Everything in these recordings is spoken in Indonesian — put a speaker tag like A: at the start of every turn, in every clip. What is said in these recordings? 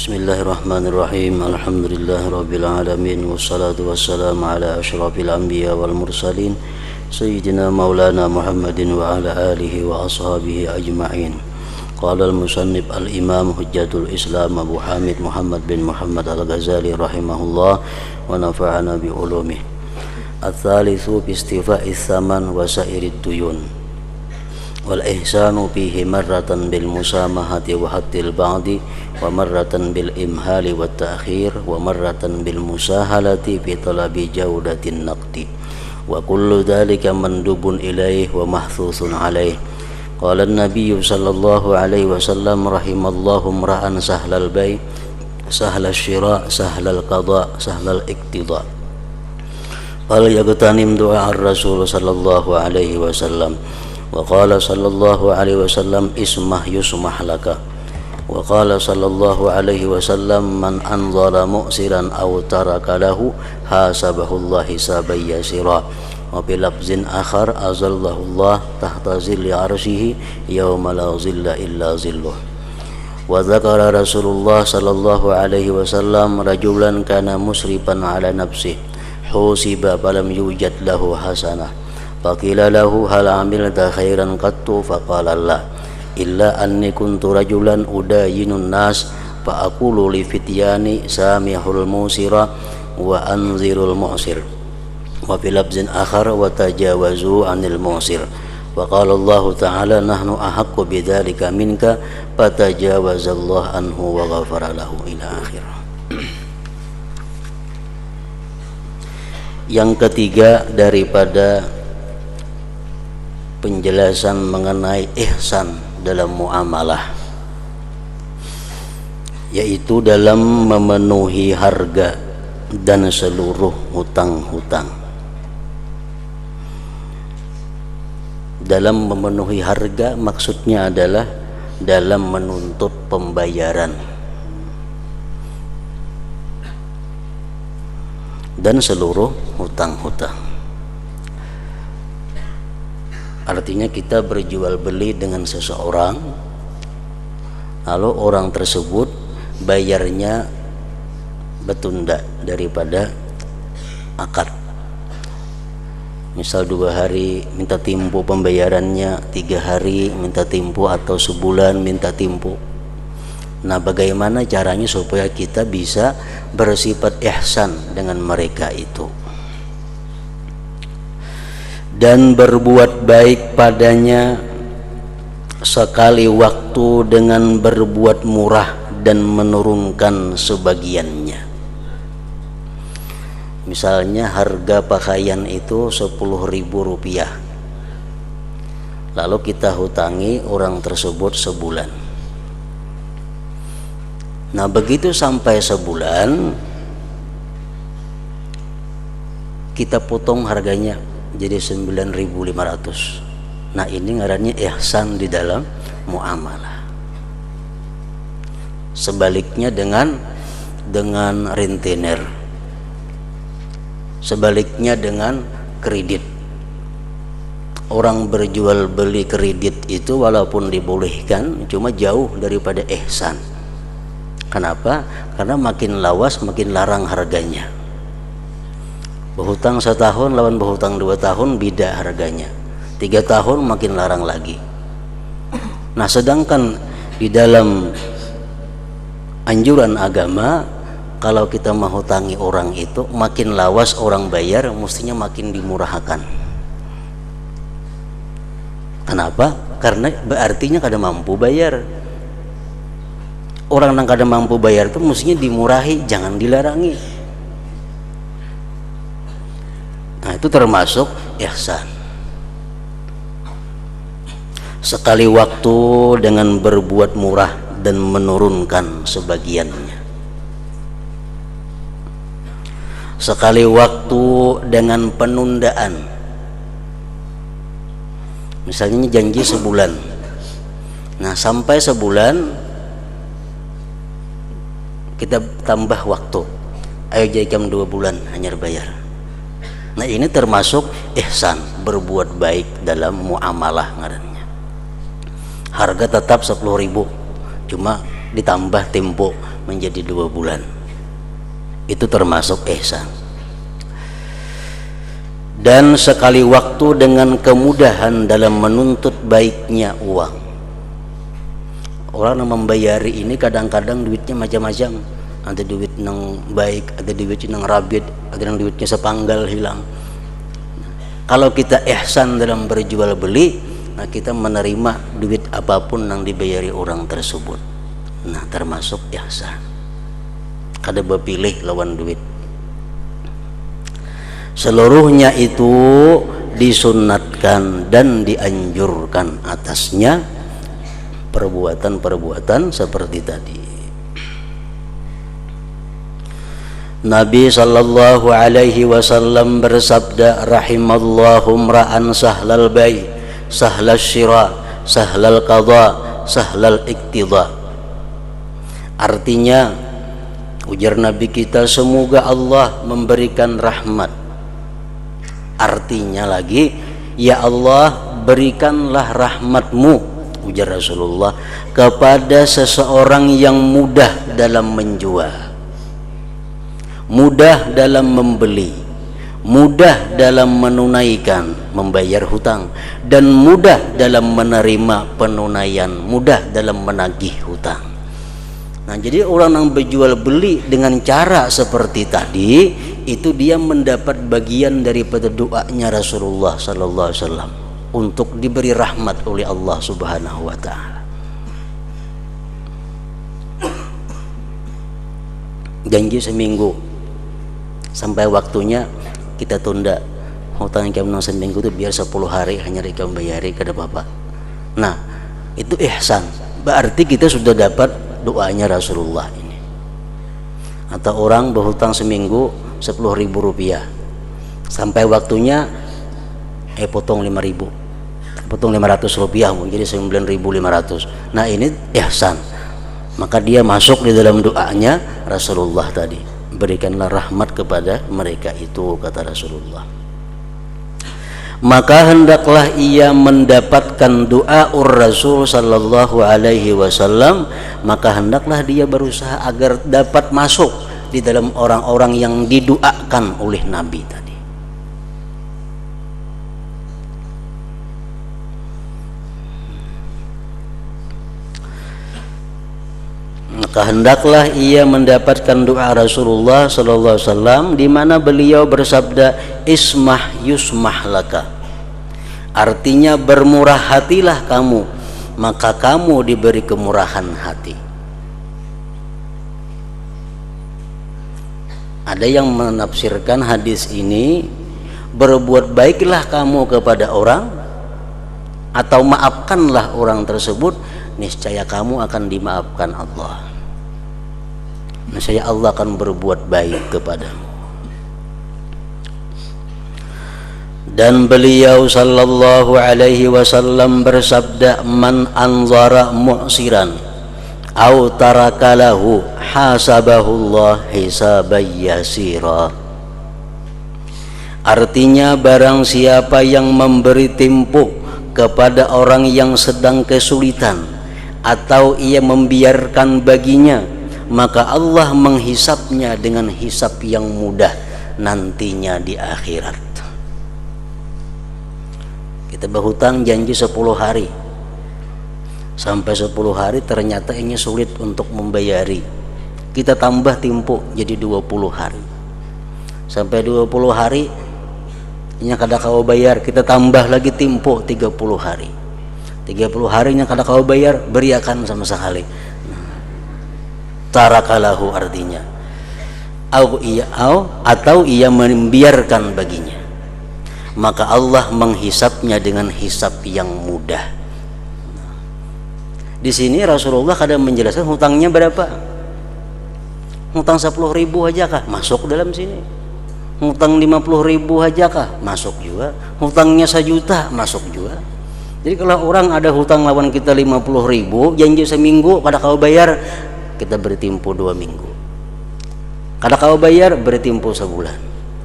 A: Bismillahirrahmanirrahim. Alhamdulillahirabbil alamin wassalatu wassalamu ala asyrafil anbiya wal mursalin sayyidina maulana Muhammadin wa ala alihi wa ashabihi ajma'in. Qala al-musannif al-imam hujjatul Islam Abu Hamid Muhammad bin Muhammad al-Ghazali rahimahullah wa nafa'ana bi ulumih. Ats-tsalitsu bi istifa'is saman wa sa'irid duyun. Wal ihsanu fihi marratan bil musamahati wa hattil ba'di wa marratan bil imhali wa ta'khir wa marratan bil musahalati fi talabi jawdatin naqdi wa kullu dhalika mandubun ilaih wa mahthusun alaih. Qala an-nabiy sallallahu alaihi wasallam rahimallahu imra'an sahlal bay' sahlal syira' sahlal qada' sahlal iqtida'. Qala yagtanim du'a ar-rasul sallallahu alaihi wasallam. Wa qala sallallahu alaihi wasallam ismah yusmah laka. Wa qala sallallahu alaihi wasallam man anzara mu'siran aw taraka lahu hasabahullah hisaban yasira. Wa bi lafzin akhar azallahu Allah tahta zilli arsyihi yauma la zilla illa zilluh. Wa dzakara Rasulullah sallallahu alaihi wasallam rajulan kana musrifan ala nafsihi husiba falam yujad lahu hasanah. Faqila lahu hal amilta khairan qattu faqala la illa anni kuntu rajulan udayinun nas fa aqulu li fityani samihul musira wa anzirul mu'sir wa fil lafzin akhar wa tajawazu anil musir wa qala Allah ta'ala nahnu ahaqqu bidzalika minka fatajawazallahu anhu wa ghafara lahu ila akhir. Yang ketiga daripada penjelasan mengenai ihsan dalam muamalah, yaitu dalam memenuhi harga dan seluruh hutang-hutang. Dalam memenuhi harga maksudnya adalah dalam menuntut pembayaran dan seluruh hutang-hutang. Artinya kita berjual beli dengan seseorang, lalu orang tersebut bayarnya bertunda daripada akad. Misal 2 hari minta tempo pembayarannya, 3 hari minta tempo, atau sebulan minta tempo. Nah, bagaimana caranya supaya kita bisa bersifat ihsan dengan mereka itu dan berbuat baik padanya sekali waktu dengan berbuat murah dan menurunkan sebagiannya. Misalnya harga pakaian itu 10.000 rupiah, lalu kita hutangi orang tersebut sebulan. Nah, begitu sampai sebulan kita potong harganya jadi 9.500. Nah, ini ngarannya ihsan di dalam muamalah. Sebaliknya dengan rentenir, sebaliknya dengan kredit. Orang berjual beli kredit itu walaupun dibolehkan, cuma jauh daripada ihsan. Kenapa? Karena makin lawas makin larang harganya. Berhutang 1 tahun lawan berhutang 2 tahun beda harganya. 3 tahun makin larang lagi. Nah, sedangkan di dalam anjuran agama, kalau kita menghutangi orang itu makin lawas orang bayar, mestinya makin dimurahkan. Kenapa? Karena berartinya kada mampu bayar. Orang yang kada mampu bayar itu mestinya dimurahi, jangan dilarangi. Nah, itu termasuk ihsan. Sekali waktu dengan berbuat murah dan menurunkan sebagiannya. Sekali waktu dengan penundaan. Misalnya janji sebulan. Nah, sampai sebulan kita tambah waktu. Ayo jadi jam 2 bulan hanya bayar. Nah, ini termasuk ihsan, berbuat baik dalam muamalah ngarannya. Harga tetap 10.000, cuma ditambah tempo menjadi 2 bulan. Itu termasuk ihsan. Dan sekali waktu dengan kemudahan dalam menuntut baiknya uang. Orang yang membayari ini kadang-kadang duitnya macam-macam. Ada duit yang baik, ada duit yang rabit, ada yang duitnya sepanggal hilang. Kalau kita ihsan dalam berjual beli, nah kita menerima duit apapun yang dibayari orang tersebut. Nah termasuk ihsan. Kada berpilih lawan duit. Seluruhnya itu disunnatkan dan dianjurkan atasnya perbuatan-perbuatan seperti tadi. Nabi sallallahu alaihi wasallam bersabda, rahimallahu mra'an sahlal bai, sahlal syira, sahlal qada, sahlal iktidha. Artinya, ujar Nabi kita, semoga Allah memberikan rahmat. Artinya lagi, ya Allah berikanlah rahmatmu, ujar Rasulullah, kepada seseorang yang mudah dalam menjual, mudah dalam membeli, mudah dalam menunaikan, membayar hutang, dan mudah dalam menerima penunaian, mudah dalam menagih hutang. Nah, jadi orang yang berjual beli dengan cara seperti tadi, itu dia mendapat bagian daripada doanya Rasulullah sallallahu alaihi wasallam untuk diberi rahmat oleh Allah Subhanahu wa taala. Janji seminggu, sampai waktunya kita tunda hutang yang kamu seminggu itu biar 10 hari hanya kamu bayari kada apa-apa. Nah itu ihsan, berarti kita sudah dapat doanya Rasulullah ini. Atau orang berhutang seminggu 10.000 rupiah, sampai waktunya potong 5.000, potong 500 rupiah menjadi 9.500. Nah ini ihsan, maka dia masuk di dalam doanya Rasulullah tadi, berikanlah rahmat kepada mereka itu, kata Rasulullah. Maka hendaklah ia mendapatkan doa Rasul sallallahu alaihi wasallam, maka hendaklah dia berusaha agar dapat masuk di dalam orang-orang yang didoakan oleh Nabi tadi. Maka hendaklah ia mendapatkan doa Rasulullah sallallahu alaihi wasallam, di mana beliau bersabda, ismah yusmah laka. Artinya bermurah hatilah kamu, maka kamu diberi kemurahan hati. Ada yang menafsirkan hadis ini, berbuat baiklah kamu kepada orang atau maafkanlah orang tersebut, niscaya kamu akan dimaafkan Allah. Niscaya Allah akan berbuat baik kepadamu. Dan beliau sallallahu alaihi wasallam bersabda, man anzara mu'siran au tarakalahu hasabahullah hisaban yasira. Artinya barang siapa yang memberi tempo kepada orang yang sedang kesulitan atau ia membiarkan baginya, maka Allah menghisapnya dengan hisap yang mudah nantinya di akhirat. Kita berhutang janji 10 hari, sampai 10 hari ternyata ini sulit untuk membayari, kita tambah tempo jadi 20 hari. Sampai 20 hari ini kada kau bayar, kita tambah lagi tempo 30 hari. 30 harinya kada kau bayar, beriakan sama sekali. Tarakalahu artinya atau ia membiarkan baginya, maka Allah menghisapnya dengan hisap yang mudah. Di sini Rasulullah kadang menjelaskan hutangnya berapa. Hutang 10.000 aja kah? Masuk dalam sini. Hutang 50.000 aja kah? Masuk juga. Hutangnya 1 juta, masuk juga. Jadi kalau orang ada hutang lawan kita 50.000, janji seminggu kada kau bayar, kita beri tempo 2 minggu. Kada kau bayar, beri tempo sebulan.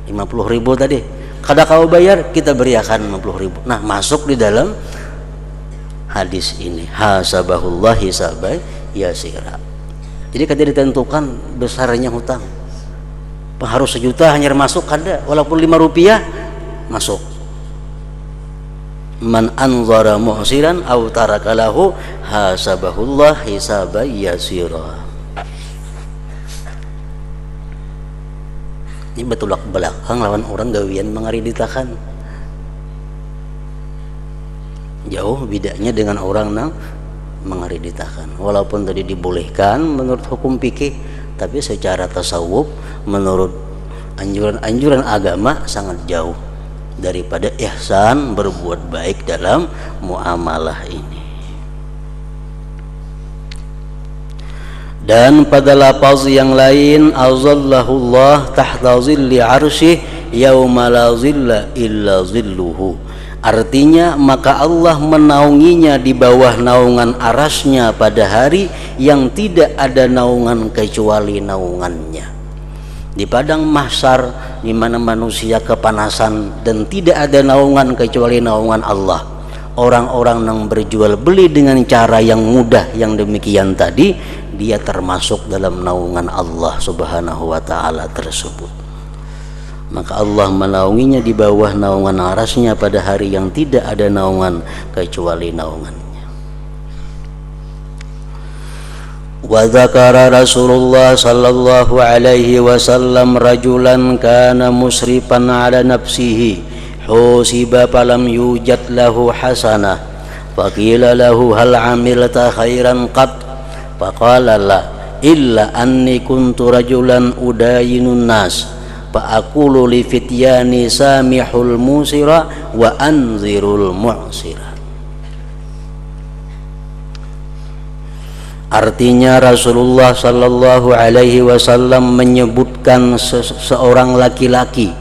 A: 50.000 tadi kada kau bayar, kita beriakan 50.000. Nah masuk di dalam hadis ini, hasabahullah hisaban yasira. Jadi kada ditentukan besarnya hutang. Harus 1 juta hanya masuk kada, walaupun 5 rupiah masuk. Man anzara mu'siran aw taraka lahu hasabahullah hisaban yasira. Ini betulak belakang lawan orang gawian mengariditakan. Jauh bedanya dengan orang nang mengariditakan. Walaupun tadi dibolehkan menurut hukum fikih, tapi secara tasawuf menurut anjuran-anjuran agama sangat jauh daripada ihsan, berbuat baik dalam muamalah ini. Dan pada lafaz yang lain, azallahullah tahta zilli arsyih yauma la zilla illa zilluhu. Artinya maka Allah menaunginya di bawah naungan arasnya pada hari yang tidak ada naungan kecuali naungannya. Di padang mahsyar di mana manusia kepanasan dan tidak ada naungan kecuali naungan Allah. Orang-orang yang berjual beli dengan cara yang mudah yang demikian tadi, dia termasuk dalam naungan Allah Subhanahu wa ta'ala tersebut. Maka Allah menaunginya di bawah naungan arasnya pada hari yang tidak ada naungan kecuali naungannya. Wa dzakara Rasulullah sallallahu alaihi wasallam rajulan kana musrifan ala nafsihi husiba falam yujad lahu hasanah faqila lahu hal amilta khairan qat faqala la illa anni kuntu rajulan udayinun nas fa'aqulu li fityani samihul musira wa anzirul mu'sira. Artinya Rasulullah sallallahu alaihi wasallam menyebutkan seorang laki-laki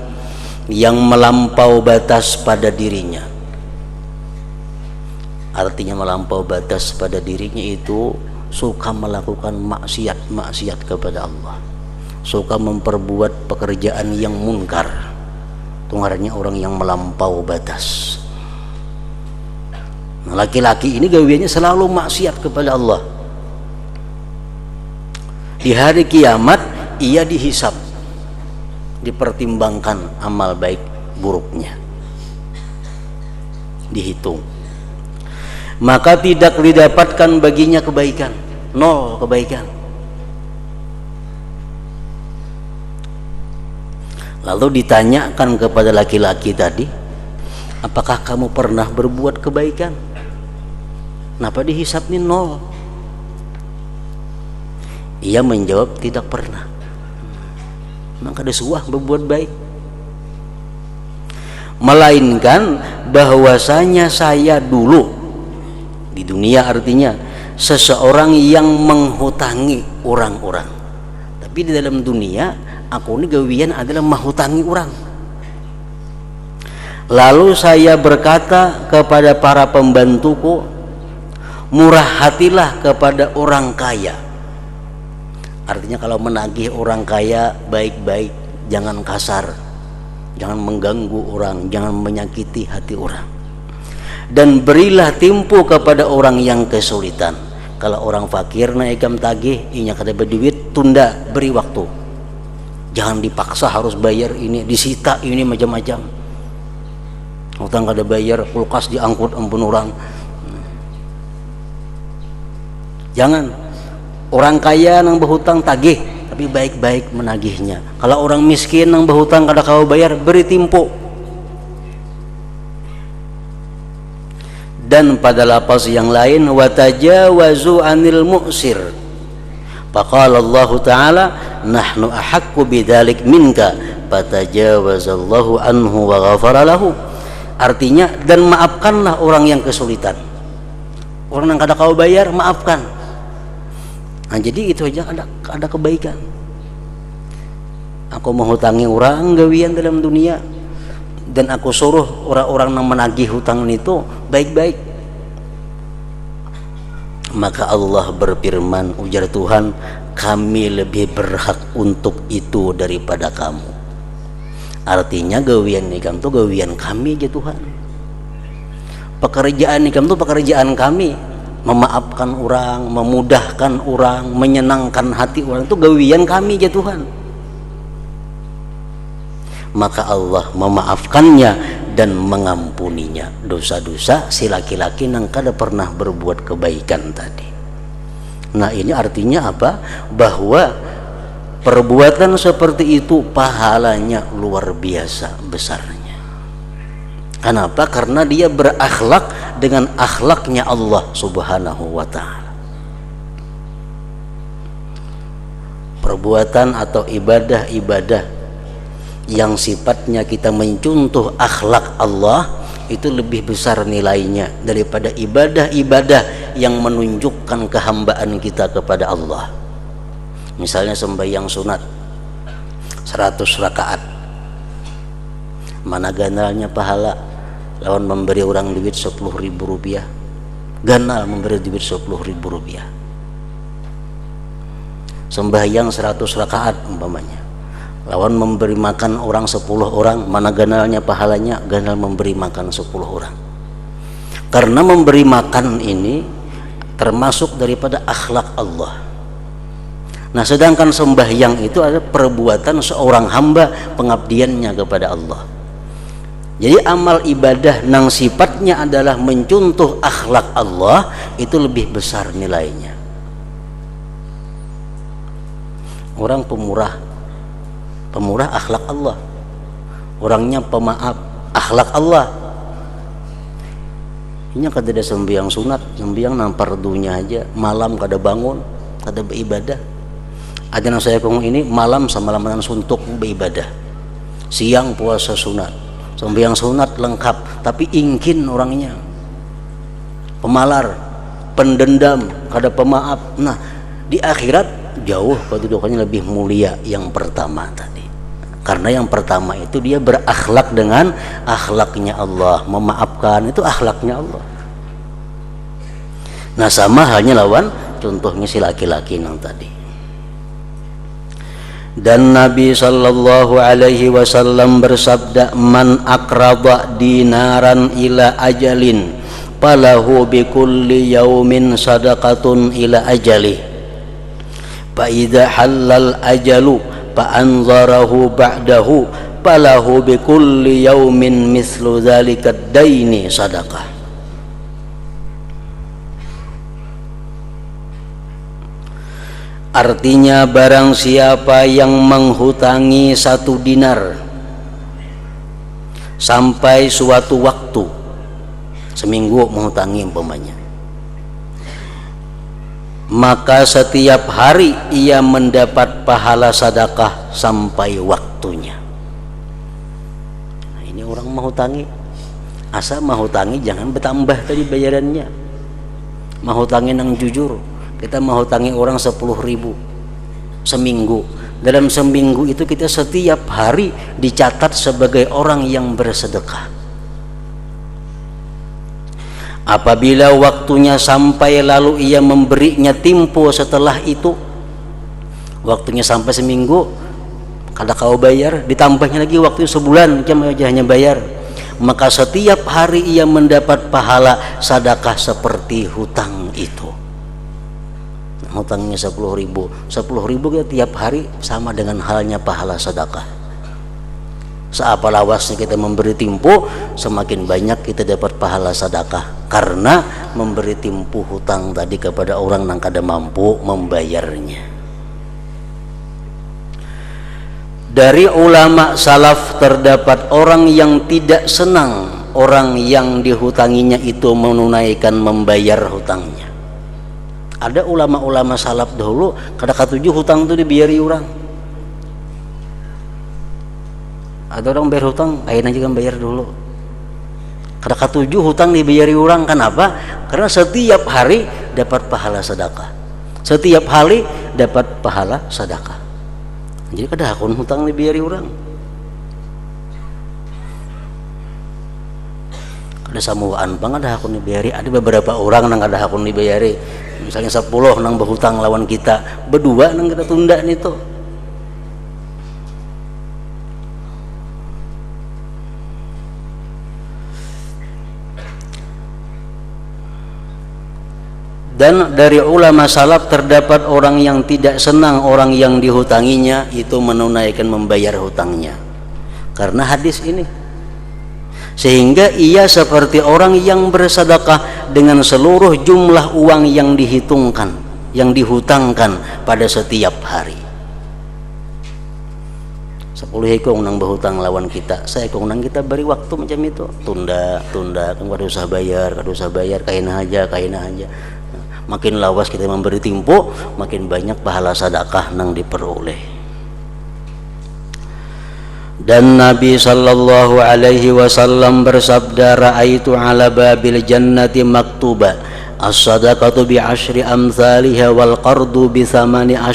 A: yang melampau batas pada dirinya. Artinya melampau batas pada dirinya itu suka melakukan maksiat kepada Allah, suka memperbuat pekerjaan yang munkar. Tungarnya orang yang melampau batas. Nah, laki-laki ini gawiannya selalu maksiat kepada Allah. Di hari kiamat ia dihisab, dipertimbangkan amal baik buruknya, dihitung. Maka tidak didapatkan baginya kebaikan, 0 kebaikan. Lalu ditanyakan kepada laki-laki tadi, apakah kamu pernah berbuat kebaikan? Kenapa dihisab nih 0? Ia menjawab tidak pernah. Maka disuah berbuat baik. Melainkan bahwasanya saya dulu di dunia, artinya seseorang yang menghutangi orang-orang. Tapi di dalam dunia aku ini gawian adalah menghutangi orang. Lalu saya berkata kepada para pembantuku, murah hatilah kepada orang kaya. Artinya kalau menagih orang kaya baik-baik, jangan kasar, jangan mengganggu orang, jangan menyakiti hati orang. Dan berilah timpu kepada orang yang kesulitan. Kalau orang fakir naikam tagih, inya kada berduit, tunda, beri waktu. Jangan dipaksa harus bayar ini, disita ini macam-macam. Utang kada bayar, kulkas diangkut ampun orang. Jangan. Orang kaya nang berhutang tagih, tapi baik-baik menagihnya. Kalau orang miskin nang berhutang kada kau bayar, beri timpu. Dan pada lafaz yang lain, watajawazu anil mu'sir. Faqala Allah Ta'ala, nahnu ahaqqu bidzalik minka, fatajawazallahu anhu wa ghafara lahu. Artinya, dan maafkanlah orang yang kesulitan. Orang yang kada kau bayar, maafkan. Nah, jadi itu aja ada kebaikan. Aku menghutangi orang gawian dalam dunia, dan aku suruh orang-orang yang menagih hutang itu baik-baik. Maka Allah berfirman, ujar Tuhan, kami lebih berhak untuk itu daripada kamu. Artinya gawian nikam itu gawian kami aja Tuhan. Pekerjaan nikam itu pekerjaan kami. memaafkan orang, memudahkan orang, menyenangkan hati orang, itu gawian kami ya Tuhan. Maka Allah memaafkannya dan mengampuninya dosa-dosa si laki-laki yang kada pernah berbuat kebaikan tadi. Nah, ini artinya apa? Bahwa perbuatan seperti itu pahalanya luar biasa besarnya. Kenapa? Karena dia berakhlak dengan akhlaknya Allah Subhanahu wa ta'ala. Perbuatan atau ibadah-ibadah yang sifatnya kita mencontoh akhlak Allah itu lebih besar nilainya daripada ibadah-ibadah yang menunjukkan kehambaan kita kepada Allah. Misalnya sembahyang sunat 100 rakaat, mana ganalnya pahala lawan memberi orang duit 10.000 rupiah, ganal memberi duit 10.000 rupiah. Sembahyang 100 rakaat umpamanya, lawan memberi makan orang 10 orang, mana ganalnya pahalanya? Ganal memberi makan 10 orang. Karena memberi makan ini termasuk daripada akhlak Allah. Nah, sedangkan sembahyang itu adalah perbuatan seorang hamba pengabdiannya kepada Allah. Jadi amal ibadah nang sifatnya adalah mencontoh akhlak Allah itu lebih besar nilainya. Orang pemurah akhlak Allah. Orangnya pemaaf akhlak Allah. Ini kada ada sembahyang sunat, sembahyang nampar dunia aja, malam kada bangun, kada beribadah. Ada yang saya kong ini malam sama lamanan suntuk beribadah, siang puasa sunat. Sembahyang sunat lengkap, tapi ingkin orangnya, pemalar, pendendam, kada pemaaf. Nah, di akhirat jauh kedudukannya lebih mulia yang pertama tadi. Karena yang pertama itu dia berakhlak dengan akhlaknya Allah, memaafkan, itu akhlaknya Allah. Nah, sama halnya lawan contohnya si laki-laki yang tadi. Dan Nabi sallallahu alaihi wasallam bersabda, man akrada dinaran ila ajalin falahu bikulli yaumin sadaqatun ila ajali fa idza halal ajalu fa anzarahu ba'dahu falahu bikulli yaumin mislu dzalika daini sadaqah. Artinya barang siapa yang menghutangi 1 dinar sampai suatu waktu, seminggu menghutangi umpamanya, maka setiap hari ia mendapat pahala sedekah sampai waktunya. Nah, ini orang menghutangi, asa menghutangi jangan bertambah tadi bayarannya. Menghutangi nang jujur. Kita menghutangi orang 10.000 seminggu. Dalam seminggu itu kita setiap hari dicatat sebagai orang yang bersedekah. Apabila waktunya sampai lalu ia memberinya tempo setelah itu, waktunya sampai seminggu, kada kau bayar, ditambahnya lagi waktu sebulan jam hanya bayar, maka setiap hari ia mendapat pahala sedekah seperti hutang itu. Hutangnya 10.000 kita tiap hari sama dengan halnya pahala sedekah. Seapa lawasnya kita memberi tempo, semakin banyak kita dapat pahala sedekah, karena memberi tempo hutang tadi kepada orang yang kada mampu membayarnya. Dari ulama salaf terdapat orang yang tidak senang orang yang dihutanginya itu menunaikan membayar hutangnya. Ada ulama-ulama salaf dahulu kada katuju hutang itu dibiari orang. Ada orang bayar hutang, ayeuna juga bayar dulu. Kada katuju hutang dibiari orang. Kenapa? Karena setiap hari dapat pahala sedekah. Setiap hari dapat pahala sedekah. Jadi kada hakun hutang dibiari orang. Kada samuaan pang ada hakun dibayari. Ada beberapa orang nang kada hakun dibayari. Misalnya 10 nang berhutang lawan kita, berdua nang kita tunda itu. Dan dari ulama salaf terdapat orang yang tidak senang orang yang dihutanginya itu menunaikan membayar hutangnya karena hadis ini, sehingga ia seperti orang yang bersedekah dengan seluruh jumlah uang yang dihitungkan, yang dihutangkan pada setiap hari. 10 hekong nang berhutang lawan kita, saya kong nang kita beri waktu macam itu, tunda kan kada usah bayar, kain aja. Makin lawas kita memberi tempo, makin banyak pahala sedekah nang diperoleh. Dan Nabi sallallahu alaihi wasallam bersabda, ra'aitu ala babil jannati maktuba as-sadaqatu bi 10 amsalha wal qardu bi 18.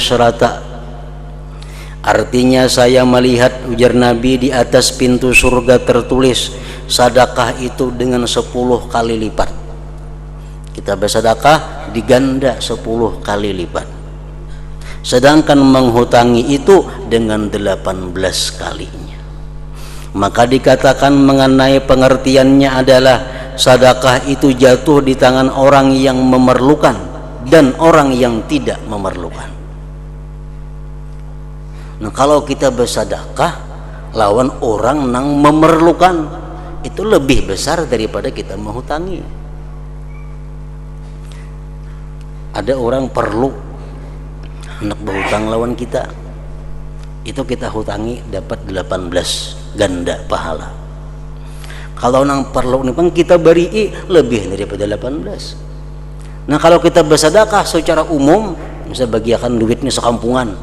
A: Artinya saya melihat, ujar Nabi, di atas pintu surga tertulis sedekah itu dengan 10 kali lipat. Kita bersedekah diganda 10 kali lipat. Sedangkan menghutangi itu dengan 18 kalinya. Maka dikatakan mengenai pengertiannya adalah sedekah itu jatuh di tangan orang yang memerlukan dan orang yang tidak memerlukan. Nah, kalau kita bersedekah lawan orang yang memerlukan, itu lebih besar daripada kita menghutangi. Ada orang perlu hendak berhutang lawan kita, itu kita hutangi dapat 18 ganda pahala. Kalau nang perlu nih bang kita beri lebih daripada 18. Nah, kalau kita bersedekah secara umum, bisa bagiakan duitnya sekampungan,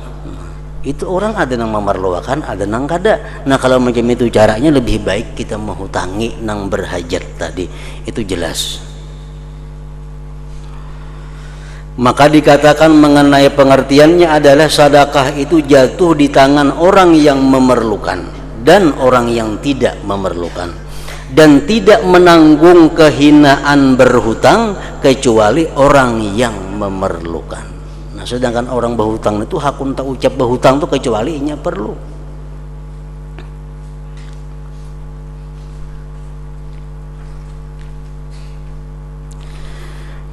A: itu orang ada yang memerlukan, ada yang kada. Nah, kalau macam itu caranya, lebih baik kita menghutangi nang berhajat tadi, itu jelas. Maka dikatakan mengenai pengertiannya adalah sedekah itu jatuh di tangan orang yang memerlukan dan orang yang tidak memerlukan, dan tidak menanggung kehinaan berhutang kecuali orang yang memerlukan. Nah, sedangkan orang berhutang itu hakun tak ucap berhutang itu kecuali inya perlu.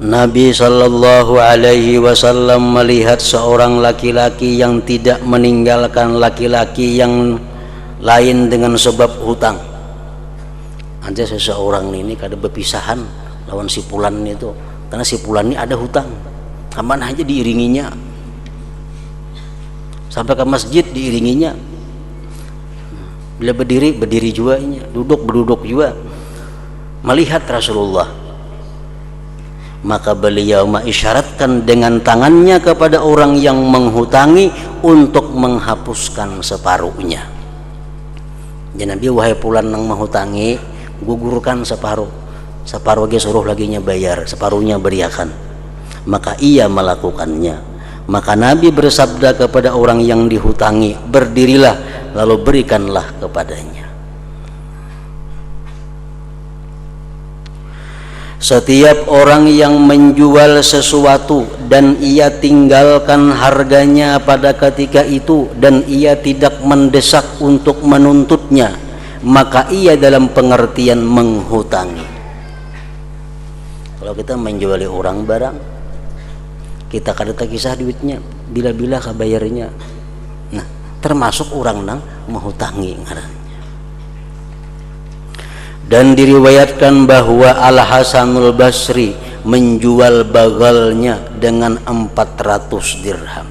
A: Nabi sallallahu alaihi wasallam melihat seorang laki-laki yang tidak meninggalkan laki-laki yang lain dengan sebab hutang. Ada seseorang ini kada berpisahan lawan si fulan itu karena si fulan ini ada hutang. Kaman aja diiringinya sampai ke masjid, diiringinya. Bila berdiri juga inya, duduk juga. Melihat Rasulullah, maka beliau mengisyaratkan dengan tangannya kepada orang yang menghutangi untuk menghapuskan separuhnya. Jadi Nabi, wahai fulan nang menghutangi, gugurkan separuh lagi suruh laginya bayar, separuhnya beriakan. Maka ia melakukannya. Maka Nabi bersabda kepada orang yang dihutangi, berdirilah lalu berikanlah kepadanya. Setiap orang yang menjual sesuatu dan ia tinggalkan harganya pada ketika itu dan ia tidak mendesak untuk menuntutnya, maka ia dalam pengertian menghutangi. Kalau kita menjuali orang barang, kita kada tak kisah duitnya, bila-bila kabayarnya. Nah, termasuk orang nang menghutangi ngarannya. Dan diriwayatkan bahwa Al-Hasanul Basri menjual bagalnya dengan 400 dirham.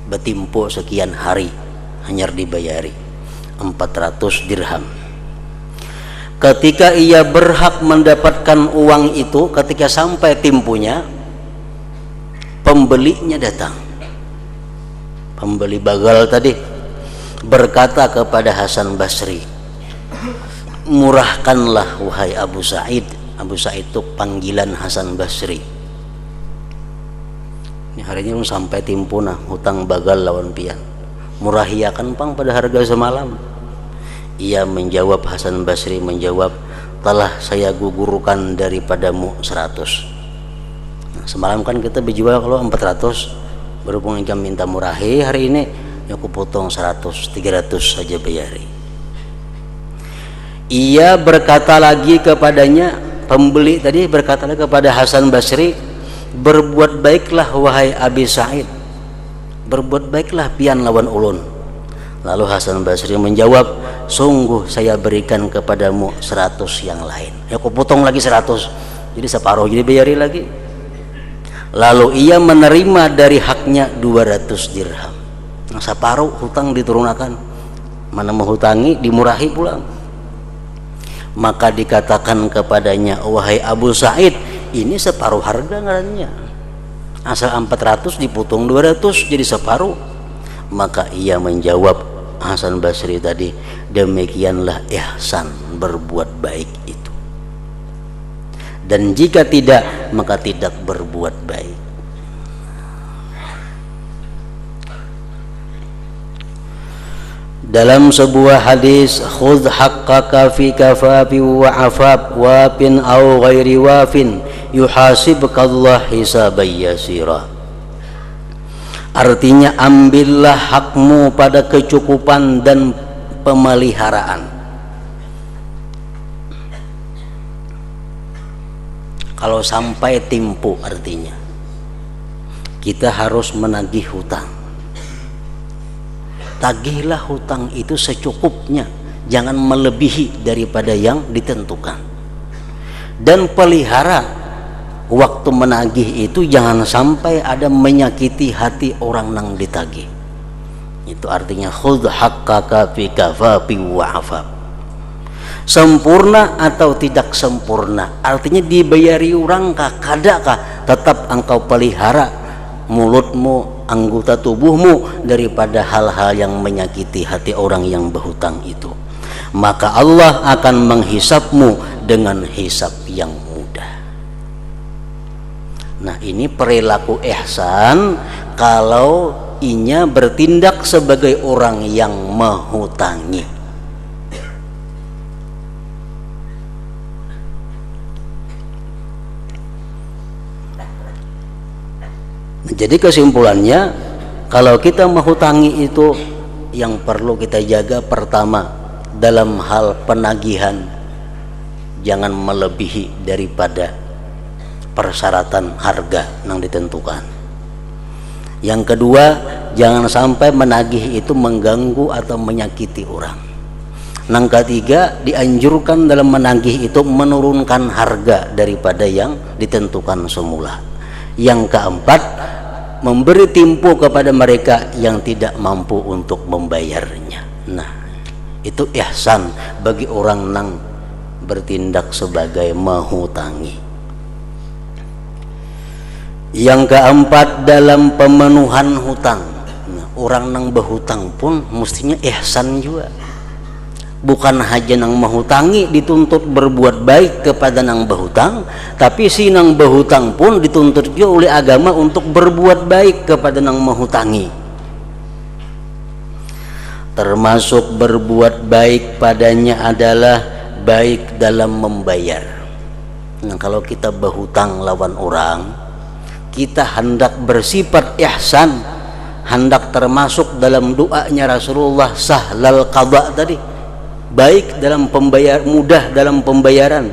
A: Betimpo sekian hari hanya dibayari 400 dirham. Ketika ia berhak mendapatkan uang itu, ketika sampai timpunya, pembelinya datang. Pembeli bagal tadi berkata kepada Hasan Basri, murahkanlah wahai Abu Sa'id. Abu Sa'id itu panggilan Hasan Basri. Ini harinya sampai timpuna hutang bagal lawan pian, murahiakan pang pada harga semalam. Ia menjawab, Hasan Basri menjawab, telah saya gugurkan daripadamu 100. Nah, semalam kan kita berjual kalau 400, berhubung jam minta murahi, hari ini aku potong 100, 300 saja bayari. Ia berkata lagi kepadanya, pembeli tadi berkata kepada Hasan Basri, berbuat baiklah wahai Abi Sa'id, berbuat baiklah pian lawan ulun. Lalu Hasan Basri menjawab, sungguh saya berikan kepadamu 100 yang lain. Ya aku potong lagi 100, jadi separuh jadi bayari lagi. Lalu ia menerima dari haknya 200 dirham. Nah, separuh hutang diturunkan, mana menghutangi dimurahi pulang. Maka dikatakan kepadanya, wahai Abu Sa'id, ini separuh harga ngarannya, asal 400 dipotong 200 jadi separuh. Maka ia menjawab, Hasan Basri tadi, demikianlah ihsan, berbuat baik itu. Dan jika tidak, maka tidak berbuat baik. Dalam sebuah hadis, khudh haqqaka fi kafafi wa afab wafin au ghairi wafin yuhasibkallah hisaban yasira. Artinya, ambillah hakmu pada kecukupan dan pemeliharaan. Kalau sampai timpu, artinya kita harus menagih hutang. Tagihlah hutang itu secukupnya, jangan melebihi daripada yang ditentukan. Dan pelihara waktu menagih itu, jangan sampai ada menyakiti hati orang nang ditagih. Itu artinya khudh haqqaka fi kafafi wa afab. Sempurna atau tidak sempurna, artinya dibayari orang kah, kada kah, tetap engkau pelihara mulutmu, anggota tubuhmu daripada hal-hal yang menyakiti hati orang yang berhutang itu. Maka Allah akan menghisapmu dengan hisap yang mudah. Nah, ini perilaku ihsan kalau inya bertindak sebagai orang yang menghutangi. Jadi kesimpulannya, kalau kita menghutangi itu, yang perlu kita jaga pertama dalam hal penagihan, jangan melebihi daripada persyaratan harga yang ditentukan. Yang kedua, jangan sampai menagih itu mengganggu atau menyakiti orang. Yang ketiga, dianjurkan dalam menagih itu menurunkan harga daripada yang ditentukan semula. Yang keempat, memberi timpu kepada mereka yang tidak mampu untuk membayarnya. Nah, itu ihsan bagi orang nang bertindak sebagai menghutangi. Yang keempat, dalam pemenuhan hutang. Nah, orang nang berhutang pun mestinya ihsan juga. Bukan hanya nang menghutangi dituntut berbuat baik kepada nang berhutang, tapi si nang berhutang pun dituntut juga oleh agama untuk berbuat baik kepada nang menghutangi. Termasuk berbuat baik padanya adalah baik dalam membayar. Nah, kalau kita berhutang lawan orang, kita hendak bersifat ihsan, hendak termasuk dalam doanya Rasulullah sahlal qada tadi, baik dalam pembayar, mudah dalam pembayaran.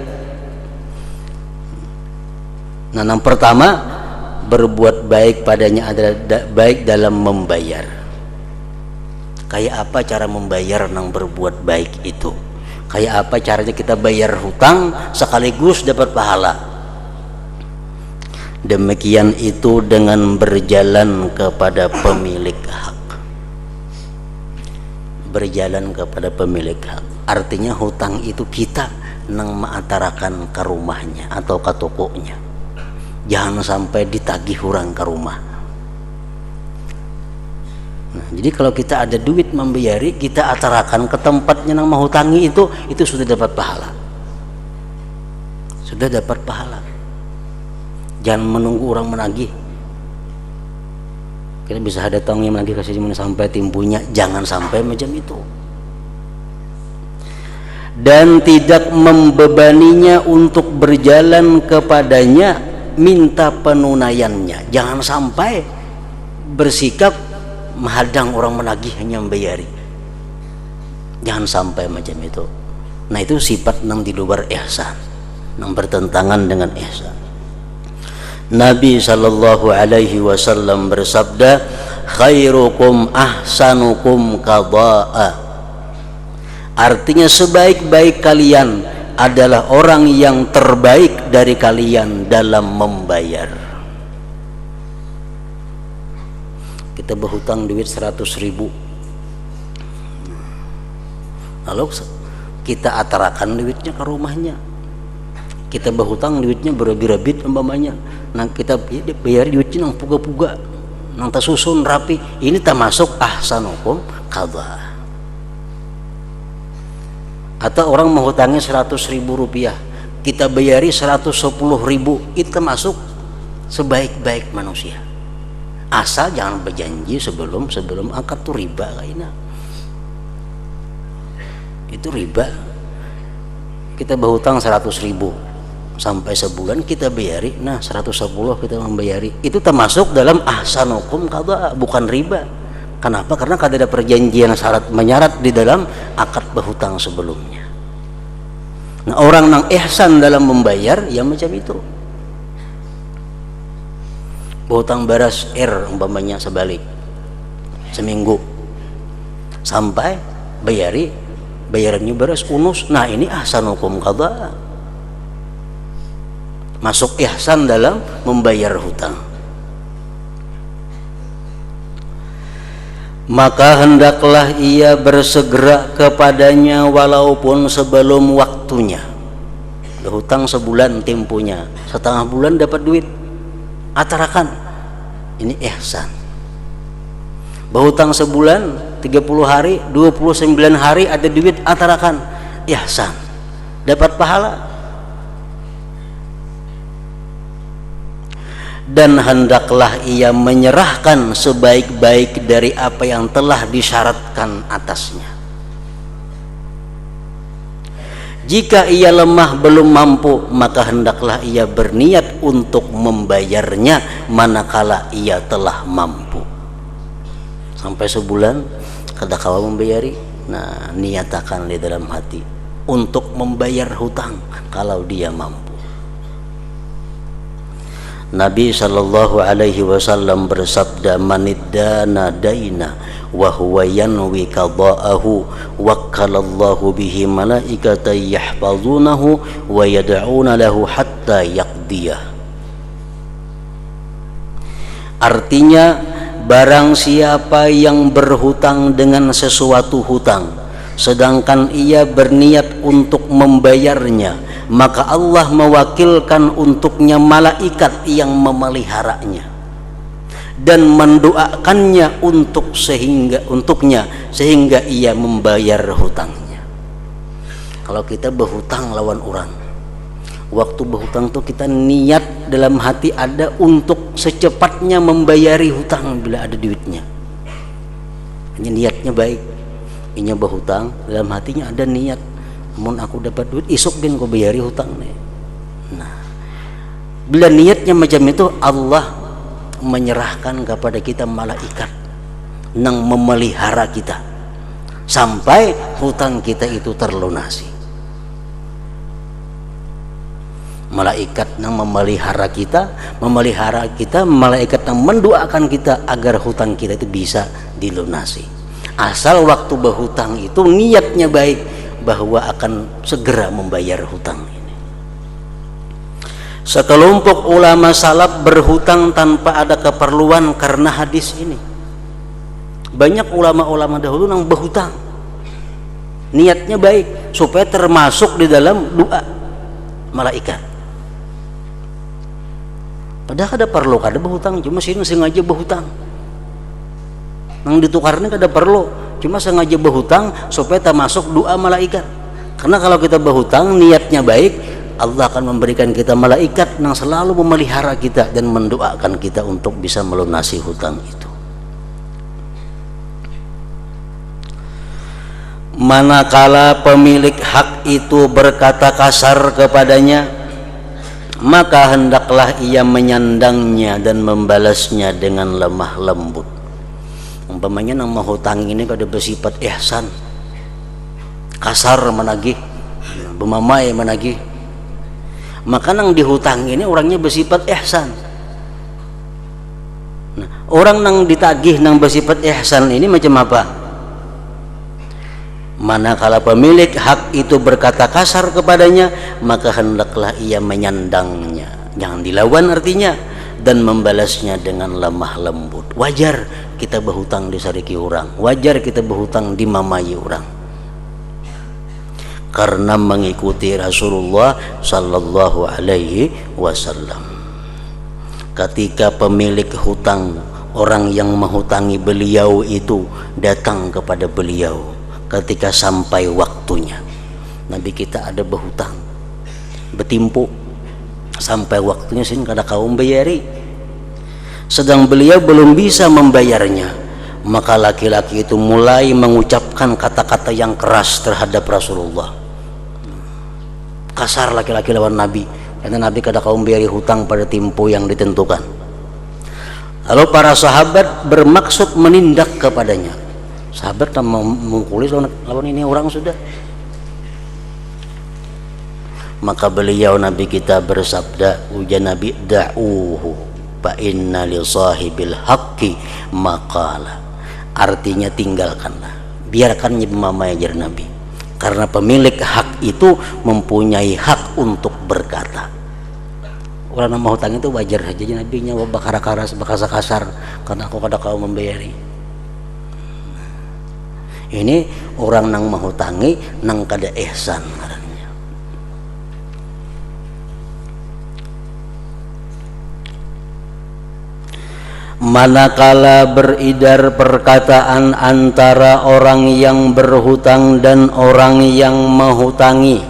A: Nah, yang pertama, berbuat baik padanya adalah baik dalam membayar. Kayak apa cara membayar nang berbuat baik itu? Kayak apa caranya kita bayar hutang sekaligus dapat pahala? Demikian itu dengan berjalan kepada pemilik hak. Berjalan kepada pemilik hak, artinya hutang itu kita nang mengantarakan ke rumahnya atau ke tokonya. Jangan sampai ditagih orang ke rumah. Nah, jadi kalau kita ada duit membayari, kita atarakan ke tempatnya nang menghutangi itu sudah dapat pahala. Sudah dapat pahala. Jangan menunggu orang menagih. Kita bisa ada tanggung yang lagi kasih dimana sampai timpunya, jangan sampai macam itu. Dan tidak membebaninya untuk berjalan kepadanya minta penunaiannya. Jangan sampai bersikap menghadang orang menagih hanya membayari. Jangan sampai macam itu. Nah, itu sifat nang di luar ihsan. yang bertentangan dengan ihsan. Nabi sallallahu alaihi wasallam bersabda, khairukum ahsanukum qada'a. Artinya sebaik-baik kalian adalah orang yang terbaik dari kalian dalam membayar. Kita berhutang duit 100.000, lalu kita atarakan duitnya ke rumahnya. Kita berhutang duitnya berabit-rabit umpamanya, nah kita bayar duitnya nang puga-puga, nang tersusun rapi. Ini termasuk ahsanukum qada. Atau orang menghutangi 100.000 rupiah, kita bayari 110.000, itu termasuk sebaik-baik manusia. Asal jangan berjanji sebelum akad, tuh riba kayaknya. Itu riba. Kita berhutang 100.000 sampai sebulan kita bayari, nah 110 kita membayari, itu termasuk dalam ahsanukum qada, bukan riba. Kenapa? Karena kada ada perjanjian syarat menyarat di dalam akad berhutang sebelumnya. Nah, orang yang ihsan dalam membayar ya macam itu. Berhutang beras umpamanya sebalik seminggu sampai bayarannya beras unus, nah ini ahsanukum qada, masuk ihsan dalam membayar hutang. Maka hendaklah ia bersegera kepadanya walaupun sebelum waktunya. Berhutang sebulan temponya, setengah bulan dapat duit, atarakan, ini ihsan. Berhutang sebulan 30 hari, 29 hari ada duit, atarakan, ihsan, dapat pahala. Dan hendaklah ia menyerahkan sebaik-baik dari apa yang telah disyaratkan atasnya. Jika ia lemah belum mampu, maka hendaklah ia berniat untuk membayarnya manakala ia telah mampu. Sampai sebulan kada kawa membayari, nah niatakan di dalam hati untuk membayar hutang kalau dia mampu. Nabi sallallahu alaihi wasallam bersabda, maniddana daina wa huwa yanwi qada'ahu wakkalallahu bihi malaikatan yahfazunahu wa yad'una lahu hatta yaqdiyah. Artinya, barang siapa yang berhutang dengan sesuatu hutang sedangkan ia berniat untuk membayarnya, maka Allah mewakilkan untuknya malaikat yang memeliharanya dan mendoakannya sehingga ia membayar hutangnya. Kalau kita berhutang lawan orang, waktu berhutang tuh kita niat dalam hati ada untuk secepatnya membayari hutang bila ada duitnya. Hanya niatnya baik. Inya berhutang, dalam hatinya ada niat, mun aku dapat duit isuk bin kau bayari hutang nih. Nah, bila niatnya macam itu, Allah menyerahkan kepada kita malaikat yang memelihara kita sampai hutang kita itu terlunasi. Malaikat yang memelihara kita, malaikat yang mendoakan kita agar hutang kita itu bisa dilunasi. Asal waktu berhutang itu niatnya baik bahwa akan segera membayar hutang ini. Sekelompok ulama salaf berhutang tanpa ada keperluan karena hadis ini. Banyak ulama-ulama dahulu yang berhutang niatnya baik supaya termasuk di dalam doa malaikat. Padahal ada perlu kada berhutang, cuma sini sengaja berhutang. Yang ditukarnya kada perlu, cuma sengaja berhutang supaya termasuk doa malaikat. Karena kalau kita berhutang niatnya baik, Allah akan memberikan kita malaikat yang selalu memelihara kita dan mendoakan kita untuk bisa melunasi hutang itu. Manakala pemilik hak itu berkata kasar kepadanya, maka hendaklah ia menyandangnya dan membalasnya dengan lemah lembut. Umpamanya nang mahutang ini kada bersifat ihsan, kasar menagih, bemamai menagih, maka nang dihutang ini orangnya bersifat ihsan. Nah, orang nang ditagih nang bersifat ihsan ini macam apa? Manakala pemilik hak itu berkata kasar kepadanya, maka hendaklah ia menyandangnya, jangan dilawan artinya, dan membalasnya dengan lemah lembut. Wajar kita berhutang disariki orang, wajar kita berhutang dimamai orang, karena mengikuti Rasulullah sallallahu alaihi wasallam. Ketika pemilik hutang, orang yang menghutangi beliau itu datang kepada beliau ketika sampai waktunya. Nabi kita ada berhutang, bertimpu sampai waktunya sini kada kaum bayari, sedang beliau belum bisa membayarnya, maka laki-laki itu mulai mengucapkan kata-kata yang keras terhadap Rasulullah. Kasar laki-laki lawan Nabi, karena Nabi kada kaum bayari hutang pada tempo yang ditentukan. Lalu para sahabat bermaksud menindak kepadanya. Sahabat tak memukuli lawan ini orang sudah. Maka beliau Nabi kita bersabda, ujar Nabi, da'uhu fa inna li sahibil haqqi maqala. Artinya tinggalkanlah, biarkan mamai ajar Nabi, karena pemilik hak itu mempunyai hak untuk berkata. Orang yang mau hutang itu wajar saja Nabi nya bakar karas bakasa kasar karena aku kada kau membayari. Ini orang nang menghutangi nang kada ihsan ngarannya. Manakala beredar perkataan antara orang yang berhutang dan orang yang menghutangi,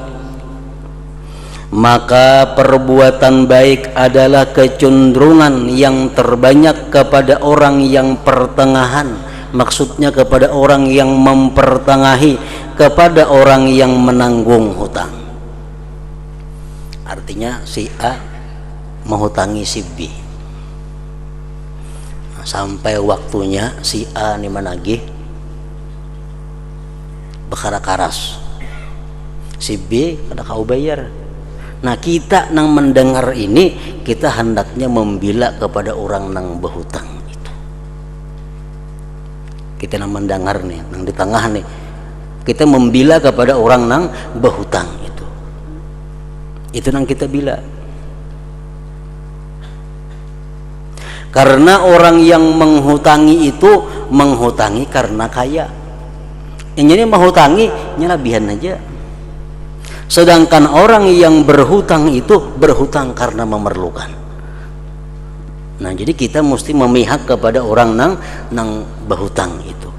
A: maka perbuatan baik adalah kecenderungan yang terbanyak kepada orang yang pertengahan. Maksudnya kepada orang yang mempertengahi, kepada orang yang menanggung hutang. Artinya si A menghutangi si B, nah, sampai waktunya si A ini menagih bakara karas, si B kada kau bayar. Nah kita nang mendengar ini, kita hendaknya membela kepada orang nang berhutang. Kita nang mendengar nih, nang di tengah nih, kita membela kepada orang nang berhutang itu nang kita bila. Karena orang yang menghutangi itu menghutangi karena kaya, ini menghutangi nyelabihan aja. Sedangkan orang yang berhutang itu berhutang karena memerlukan. Nah jadi kita mesti memihak kepada orang nang berhutang itu.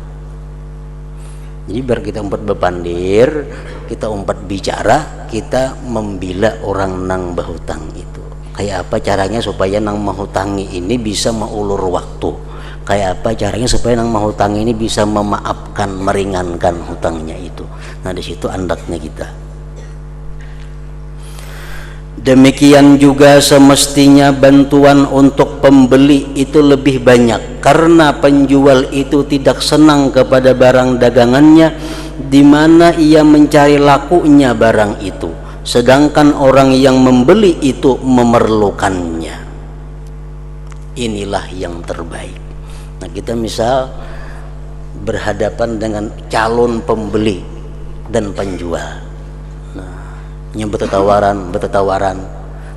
A: Jadi biar kita umpat berpandir, kita umpat bicara, kita membela orang nang berhutang itu. Kayak apa caranya supaya nang menghutangi ini bisa mengulur waktu? Kayak apa caranya supaya nang menghutangi ini bisa memaafkan, meringankan hutangnya itu? Nah di situ andaknya kita. Demikian juga semestinya bantuan untuk pembeli itu lebih banyak, karena penjual itu tidak senang kepada barang dagangannya di mana ia mencari lakunya barang itu, sedangkan orang yang membeli itu memerlukannya. Inilah yang terbaik. Nah kita misal berhadapan dengan calon pembeli dan penjual, yang bertawaran.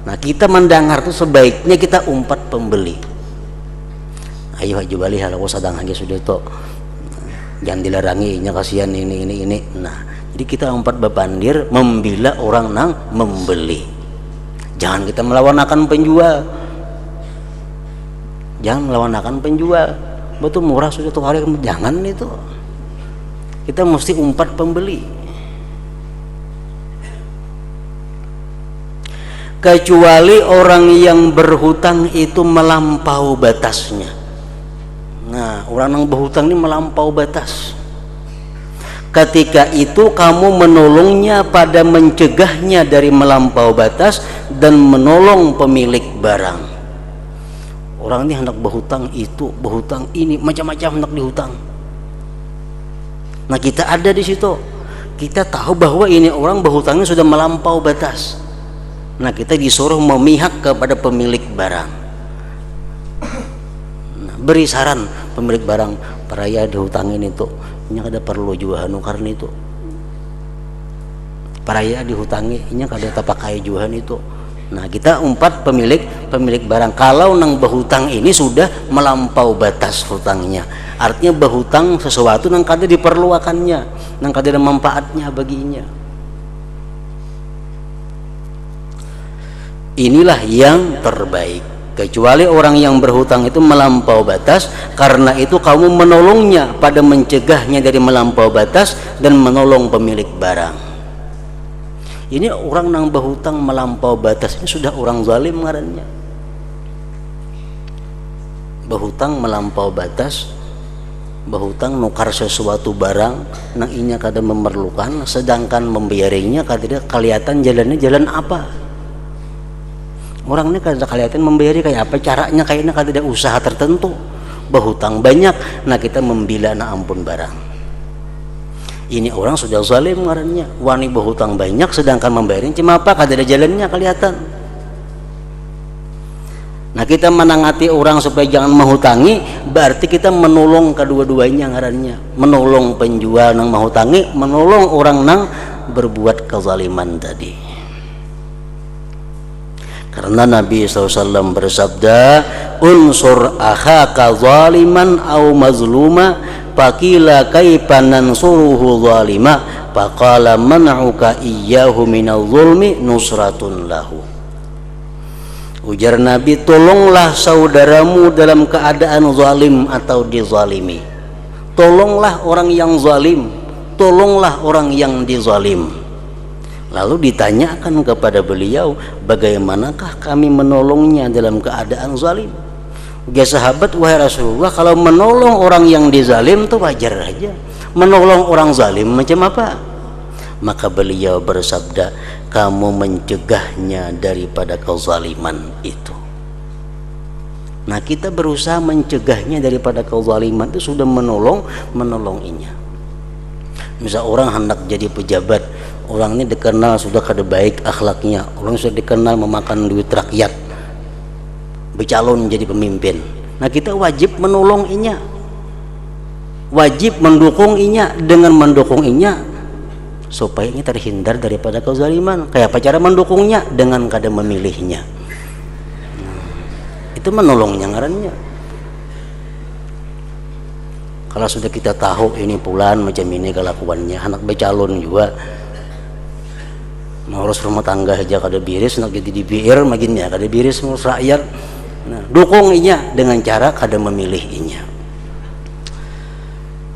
A: Nah kita mendengar tuh sebaiknya kita umpat pembeli. Ayo haji bali halaku sadang lagi sudah to, jangan dilarangi, nya kasihan ini. Nah jadi kita umpat bepandir membela orang nang membeli. Jangan kita melawan penjual. Jangan melawan penjual. Betul murah sudah tuh hari, jangan itu. Kita mesti umpat pembeli. Kecuali orang yang berhutang itu melampau batasnya. Nah orang yang berhutang ini melampau batas. Ketika itu kamu menolongnya pada mencegahnya dari melampau batas dan menolong pemilik barang. Orang ini hendak berhutang itu, berhutang ini, macam-macam hendak dihutang. Nah kita ada di situ, kita tahu bahwa ini orang berhutangnya sudah melampau batas. Nah, kita disuruh memihak kepada pemilik barang. Nah, beri saran pemilik barang, paraya dihutangin itu nya kada perlu juga anu karena itu paraya dihutangi nya kada tapakai juahan itu. Nah, kita umpat pemilik barang, kalau nang berhutang ini sudah melampau batas hutangnya, artinya berhutang sesuatu nang kada diperluakannya, nang kada ada manfaatnya baginya. Inilah yang terbaik, kecuali orang yang berhutang itu melampau batas, karena itu kamu menolongnya pada mencegahnya dari melampau batas dan menolong pemilik barang. Ini orang nang berhutang melampau batas ini sudah orang zalim ngarannya. Berhutang melampau batas, berhutang nukar sesuatu barang nang inya kada memerlukan, sedangkan membayarinya kada kelihatan jalannya jalan apa. Orang ini kada kelihatan membayari kayak apa caranya, kayaknya kada ada usaha tertentu. Berhutang banyak, nah kita membila na ampun barang. Ini orang sudah zalim ngarannya, wani berhutang banyak sedangkan membayarin cuma apa, kada ada jalannya kelihatan. Nah, kita menangati orang supaya jangan menghutangi, berarti kita menolong kedua-duanya ngarannya, menolong penjual nang menghutangi, menolong orang nang berbuat kezaliman tadi. Karena Nabi SAW bersabda, unsur akhaka zaliman au mazluma, faqila kaifa nansuruhu zalima, faqala man'uka iyyahu minal zulmi nusratun lahu. Ujar Nabi, tolonglah saudaramu dalam keadaan zalim atau dizalimi. Tolonglah orang yang zalim, tolonglah orang yang dizalim. Lalu ditanyakan kepada beliau, bagaimanakah kami menolongnya dalam keadaan zalim? Ya sahabat, wahai Rasulullah, kalau menolong orang yang dizalim itu wajar aja. Menolong orang zalim macam apa? Maka beliau bersabda, kamu mencegahnya daripada kezaliman itu. Nah, kita berusaha mencegahnya daripada kezaliman itu sudah menolonginya. Misal orang hendak jadi pejabat, orang ini dikenal sudah kada baik akhlaknya, orang sudah dikenal memakan duit rakyat, bercalon jadi pemimpin. Nah, kita wajib menolong inya, wajib mendukung inya. Dengan mendukung inya supaya ini terhindar daripada kezaliman. Kayak apa cara mendukungnya? Dengan kada memilihnya. Itu menolongnya ngarannya. Kalau sudah kita tahu ini pulan macam ini kelakuannya, anak bercalon juga, ngurus rumah tangga aja kada biris, nak jadi di BR makinnya kada biris ngurus rakyat. Nah, dukung inya dengan cara kada memilih inya.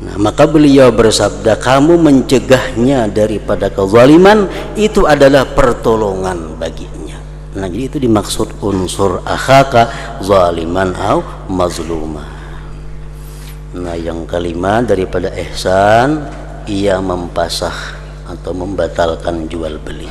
A: Nah, maka beliau bersabda, kamu mencegahnya daripada kezaliman itu adalah pertolongan baginya. Nah, jadi itu dimaksud unsur akhaka zaliman au mazluma. Nah, yang kelima daripada ihsan, ia mempasah atau membatalkan jual beli.